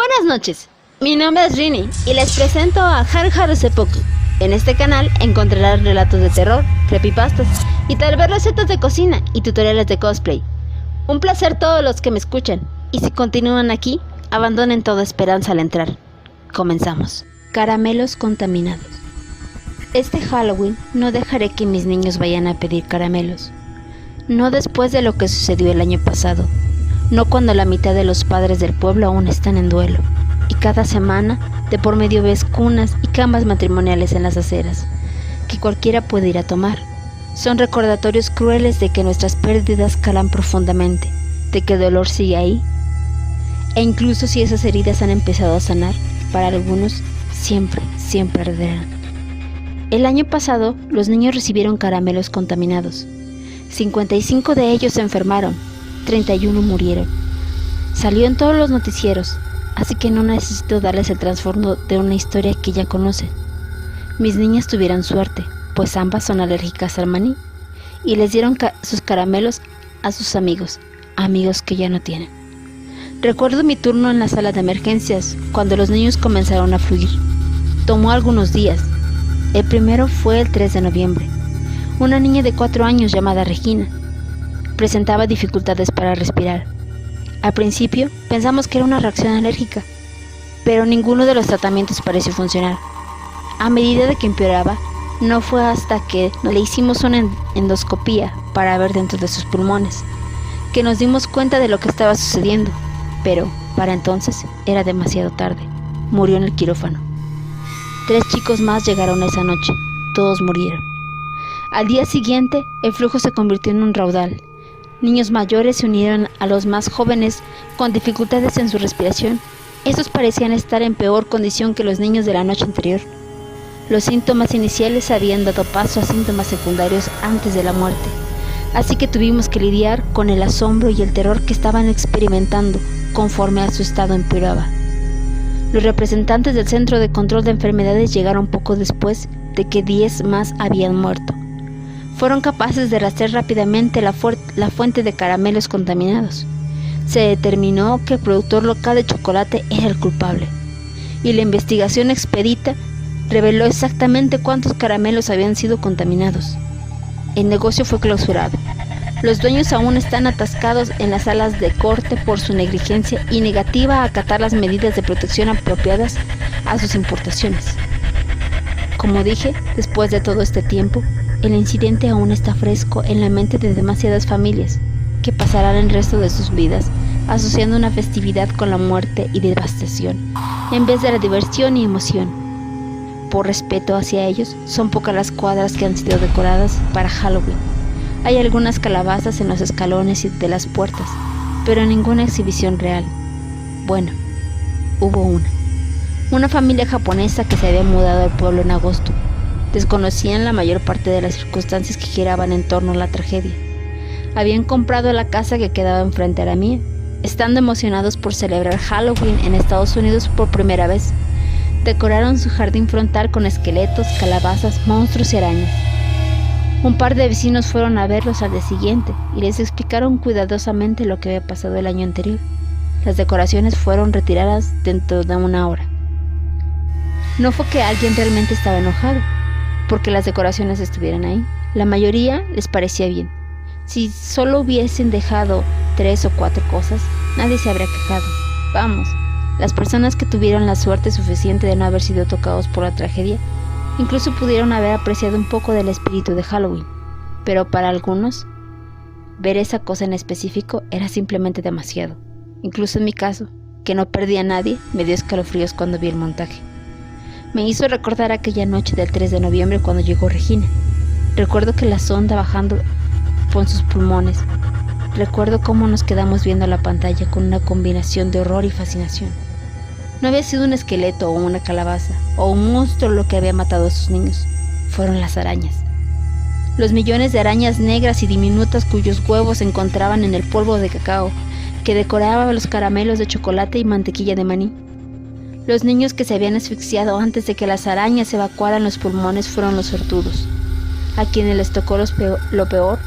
Buenas noches, mi nombre es Rini y les presento a Har Seppuku. En este canal encontrarán relatos de terror, creepypastas y tal vez recetas de cocina y tutoriales de cosplay. Un placer todos los que me escuchan, y si continúan aquí, abandonen toda esperanza al entrar. Comenzamos. Caramelos contaminados. Este Halloween no dejaré que mis niños vayan a pedir caramelos. No después de lo que sucedió el año pasado. No cuando la mitad de los padres del pueblo aún están en duelo. Y cada semana, de por medio ves cunas y camas matrimoniales en las aceras, que cualquiera puede ir a tomar. Son recordatorios crueles de que nuestras pérdidas calan profundamente, de que el dolor sigue ahí. E incluso si esas heridas han empezado a sanar, para algunos siempre arderán. El año pasado, los niños recibieron caramelos contaminados. 55 de ellos se enfermaron, 31 murieron. Salió en todos los noticieros, así que no necesito darles el trasfondo de una historia que ya conocen. Mis niñas tuvieron suerte, pues ambas son alérgicas al maní, y les dieron sus caramelos a sus amigos que ya no tienen. Recuerdo mi turno en la sala de emergencias, cuando los niños comenzaron a fluir. Tomó algunos días. El primero fue el 3 de noviembre. Una niña de 4 años llamada Regina presentaba dificultades para respirar. Al principio pensamos que era una reacción alérgica, pero ninguno de los tratamientos pareció funcionar. A medida de que empeoraba, no fue hasta que le hicimos una endoscopía para ver dentro de sus pulmones que nos dimos cuenta de lo que estaba sucediendo, pero para entonces era demasiado tarde. Murió en el quirófano. 3 chicos más llegaron esa noche, todos murieron. Al día siguiente, el flujo se convirtió en un raudal. Niños mayores se unieron a los más jóvenes con dificultades en su respiración. Estos parecían estar en peor condición que los niños de la noche anterior. Los síntomas iniciales habían dado paso a síntomas secundarios antes de la muerte, así que tuvimos que lidiar con el asombro y el terror que estaban experimentando conforme a su estado empeoraba. Los representantes del Centro de Control de Enfermedades llegaron poco después de que 10 más habían muerto. Fueron capaces de rastrear rápidamente la fuente de caramelos contaminados. Se determinó que el productor local de chocolate era el culpable, y la investigación expedita reveló exactamente cuántos caramelos habían sido contaminados. El negocio fue clausurado. Los dueños aún están atascados en las salas de corte por su negligencia y negativa a acatar las medidas de protección apropiadas a sus importaciones. Como dije, después de todo este tiempo, el incidente aún está fresco en la mente de demasiadas familias que pasarán el resto de sus vidas asociando una festividad con la muerte y devastación, en vez de la diversión y emoción. Por respeto hacia ellos, son pocas las cuadras que han sido decoradas para Halloween. Hay algunas calabazas en los escalones de las puertas, pero ninguna exhibición real. Bueno, hubo una familia japonesa que se había mudado al pueblo en agosto. Desconocían la mayor parte de las circunstancias que giraban en torno a la tragedia. Habían comprado la casa que quedaba enfrente a la mía, estando emocionados por celebrar Halloween en Estados Unidos por primera vez. Decoraron su jardín frontal con esqueletos, calabazas, monstruos y arañas. Un par de vecinos fueron a verlos al día siguiente y les explicaron cuidadosamente lo que había pasado el año anterior. Las decoraciones fueron retiradas dentro de 1 hora. No fue que alguien realmente estaba enojado porque las decoraciones estuvieran ahí. La mayoría les parecía bien. Si solo hubiesen dejado 3 o 4 cosas, nadie se habría quejado. Vamos, las personas que tuvieron la suerte suficiente de no haber sido tocados por la tragedia, incluso pudieron haber apreciado un poco del espíritu de Halloween. Pero para algunos, ver esa cosa en específico era simplemente demasiado. Incluso en mi caso, que no perdí a nadie, me dio escalofríos cuando vi el montaje. Me hizo recordar aquella noche del 3 de noviembre cuando llegó Regina. Recuerdo que la sonda bajando con sus pulmones. Recuerdo cómo nos quedamos viendo la pantalla con una combinación de horror y fascinación. No había sido un esqueleto o una calabaza o un monstruo lo que había matado a sus niños. Fueron las arañas. Los millones de arañas negras y diminutas cuyos huevos se encontraban en el polvo de cacao que decoraba los caramelos de chocolate y mantequilla de maní. Los niños que se habían asfixiado antes de que las arañas evacuaran los pulmones fueron los suertudos. A quienes les tocó lo peor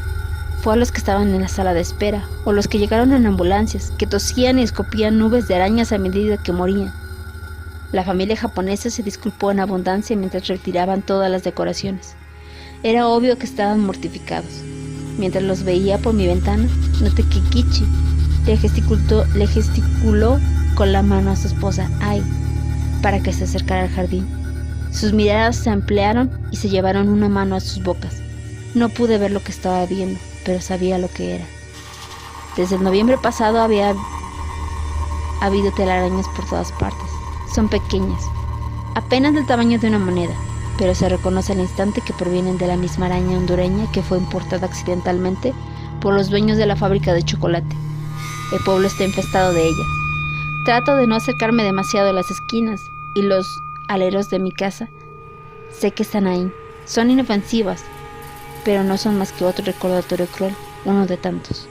Fue a los que estaban en la sala de espera, o los que llegaron en ambulancias, que tosían y escupían nubes de arañas a medida que morían. La familia japonesa se disculpó en abundancia mientras retiraban todas las decoraciones. Era obvio que estaban mortificados. Mientras los veía por mi ventana, noté que Kichi le gesticuló con la mano a su esposa, Ai, para que se acercara al jardín. Sus miradas se ampliaron y se llevaron una mano a sus bocas. No pude ver lo que estaba viendo, pero sabía lo que era. Desde el noviembre pasado había habido telarañas por todas partes. Son pequeñas, apenas del tamaño de una moneda, pero se reconoce al instante que provienen de la misma araña hondureña que fue importada accidentalmente por los dueños de la fábrica de chocolate. El pueblo está infestado de ellas. Trato de no acercarme demasiado a las esquinas y los aleros de mi casa. Sé que están ahí. Son inofensivas, pero no son más que otro recordatorio cruel, uno de tantos.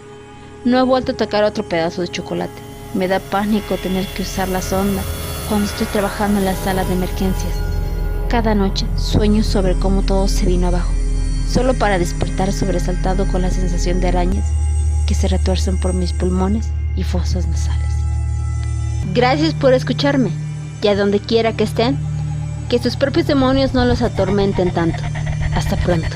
No he vuelto a tocar otro pedazo de chocolate. Me da pánico tener que usar la sonda cuando estoy trabajando en la sala de emergencias. Cada noche sueño sobre cómo todo se vino abajo, solo para despertar sobresaltado con la sensación de arañas que se retuercen por mis pulmones y fosas nasales. Gracias por escucharme, y a donde quiera que estén, que sus propios demonios no los atormenten tanto. Hasta pronto.